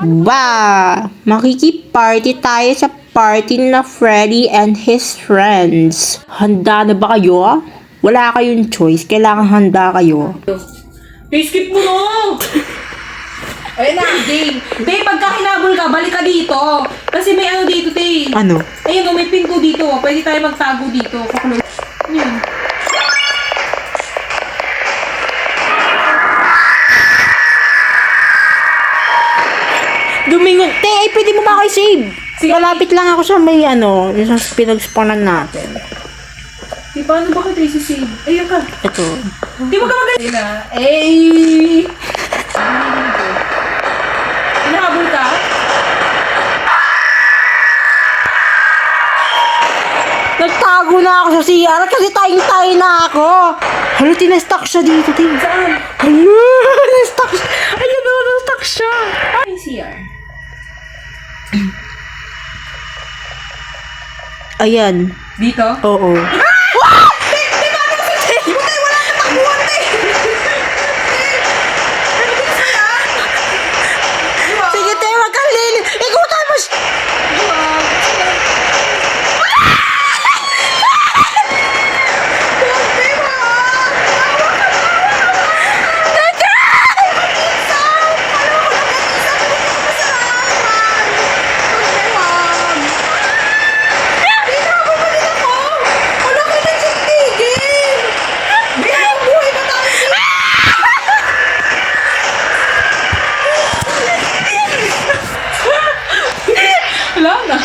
Ba, makiki-party tayo sa party na Freddy and his friends. Handa na ba kayo? Wala kayong choice, kailangan handa kayo. Skip mo no! Ayun na, Dave. Dave, pagka hinabol ka, balik ka dito. Kasi may ano dito, Dave. Ano? Ayun, may pinto dito. Pwede tayo magtago dito. Kaklose. Yun. Dumingon. Ay, pwede mo ba kayo save? Sige. Malapit lang ako sa may ano, yung sa pinag-spawnan natin. Di, paano ba ka tayo sisave? Ayun ka. Ito. Di mo ka magaling. Ayun na. Eh! Hinahabol ka? Nagtago na ako sa CR kasi tayong-tayo na ako. Hala, tinastock siya dito, Tim. Saan? Hala, na-stuck siya. Ayun na, na-stuck siya. Ay, CR. Ayan. Dito? Oo. Sige, Tim, wag kang lili. Ikutan mo siya. Wala na.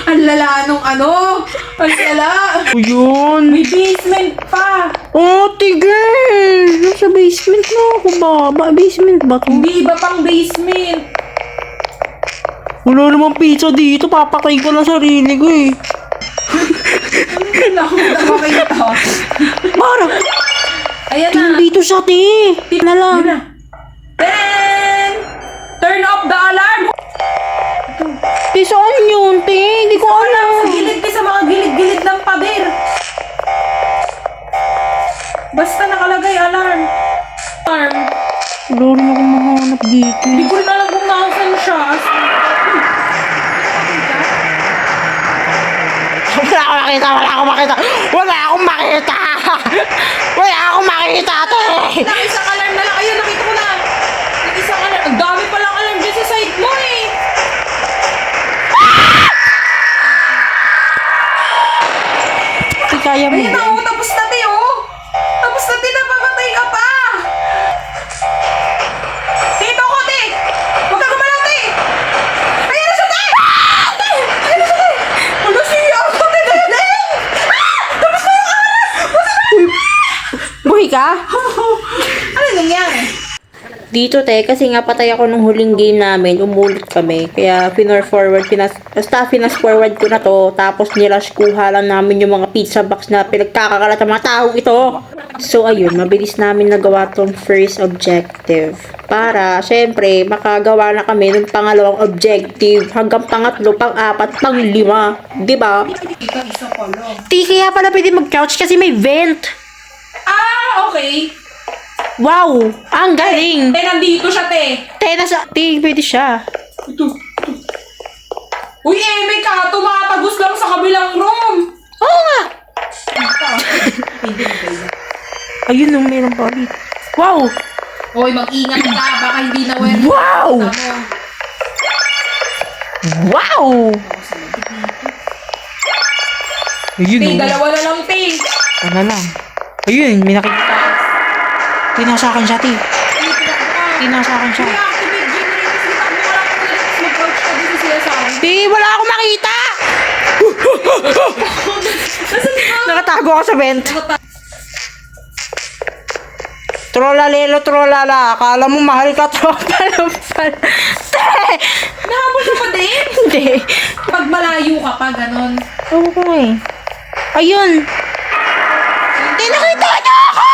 Ang lala nung ano. Ang lala. Yun. May basement pa. Oh, tigil. Nasa basement na ako ba? Basement ba to? Hindi iba pang basement. Wala namang pizza dito. Papatay ko lang sarili ko eh. Wala akong nakakita. Mara, Ayan na. dito siya, ti. Na lang. Ayan na. Then, turn off the alarm. Ti, saan yun, ti? Hindi ko Sa alam. gilid ka sa mga gilid-gilid ng pader. Basta nakalagay alarm. Alarm. Wala rin akong mahanap dito. Hindi ko rin alam kung nasan siya. Wala akong makita. Wala akong makita. Wala akong makita, te. Lang isang alarm na lang. Ayun, nakita ko na. Yung isang alarm. Ang dami palang alarm dyan sa side mo eh. Ti, kaya mo. Ayun na, oh, tapos na ti, oh. Tapos na ti, napamatay ka pa. Tito ko, ti. Huwag ka gumalaw, ti. Ayun na siya, ti. Ti. Ayun na siya, ti. Ano siya? Ako, ti, galing. Tapos na yung aras. Buhay ka? Ano nangyari? Dito, te, kasi nga patay ako nung huling game namin, umulit kami. Kaya pinas forward ko na to, tapos nilash kuha lang namin yung mga pizza box na pinagkakakalat ng mga tao ito. So, ayun, mabilis namin nagawa tong first objective. Para, syempre, makagawa na kami ng pangalawang objective, hanggang pangatlo, pang-apat, pang-lima. Diba? Ika, isa pa lang. Ti, kaya pala pwede mag-couch kasi may vent. Ah, okay. Wow! Ang galing! Te, nandito siya, te. Ti, pwede siya. Ito. Uy, Eme ka, tumatagos lang sa kabilang room. Oo nga! Ayun nung meron pa ulit. Wow! Uy, mag-ingat ka, baka hindi na well. Wow! Wow! Ayun Te, dalawa na lang, te. Ano lang. Ayun, may nakikita. Tinasa akin siya, ti. Tinasa akin siya. I-activate generators, kita mo lang kung mag-couch ka dito sila sa akin. Ti, wala akong makita! Nasaan ka? Nakatago ako sa vent. Trolalelo, trolala. Akala mo mahal ka, tropa. Te! Nahabol ka pa din? Hindi. Pag malayo ka pa, ganon. Oo ko eh. Ayun! Ti, nakita niyo ako!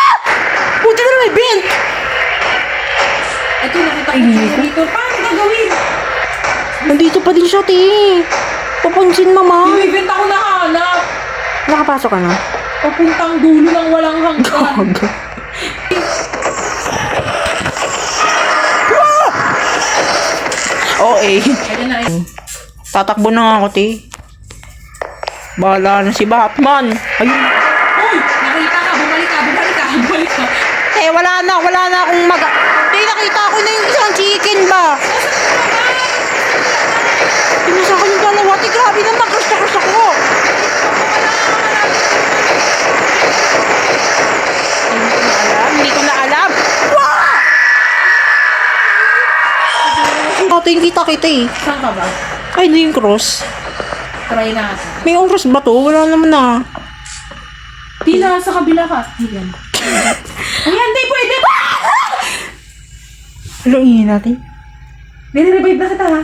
Buti na may vent! Ito, nakita ko yung generator. Paano gagawin? Nandito pa din siya, ti. Papansin, mama. May-event ako nahanap. Nakapasok ka na? Papuntang dulo ng walang hanggan. Oo eh. Ayan na rin. Tatakbo na nga ako, te. Bahala na si Batman. Ayun. Uy! Nakita ka! Bumalik ka! Bumalik ka! Bumalik ka! Eh, wala na akong Te, nakita ko na yung isang chicken ba? Pinasa ko yung dalawa. Te, grabe naman. Crush na crush ako. Hindi ko na alam. Wow! Ito yung kita eh. Saan ka ba? Ay, hindi yung cross. Try natin. May oras ba to? Wala naman na. Tila, sa kabila ka. Ayan. Ayan, di pwede ba? Ano ingin natin? Nire-revive na kita ha.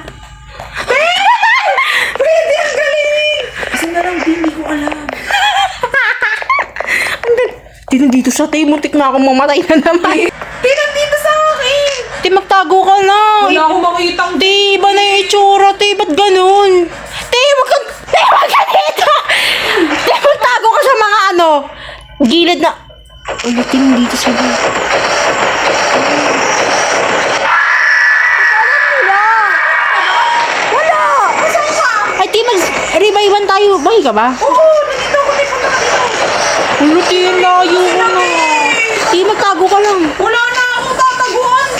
Pwede, ang galing! Kasi na lang, hindi ko alam. Tinang dito sa te, muntik na akong mamatay na naman. Tinang dito sa akin! Te, magtago ka na. Wala akong makitang Te, iba na yung itsura. Te, ba't ganun? Te, wag ka dito. Te, magtago ka sa mga gilid na. Ulitin dito sa gilid. Wala. Saan ka? Ay, te, mag-revive tayo. Bahay ka ba? Oo, nandito ako, may punta ka dito. Ulo, te, layo ko na. Te, magtago ka lang. Wala na akong tataguan,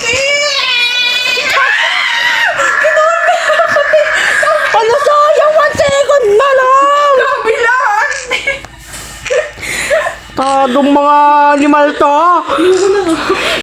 Ano, sayang 1 second na lang. Kabilaan! Tadong mga animal to.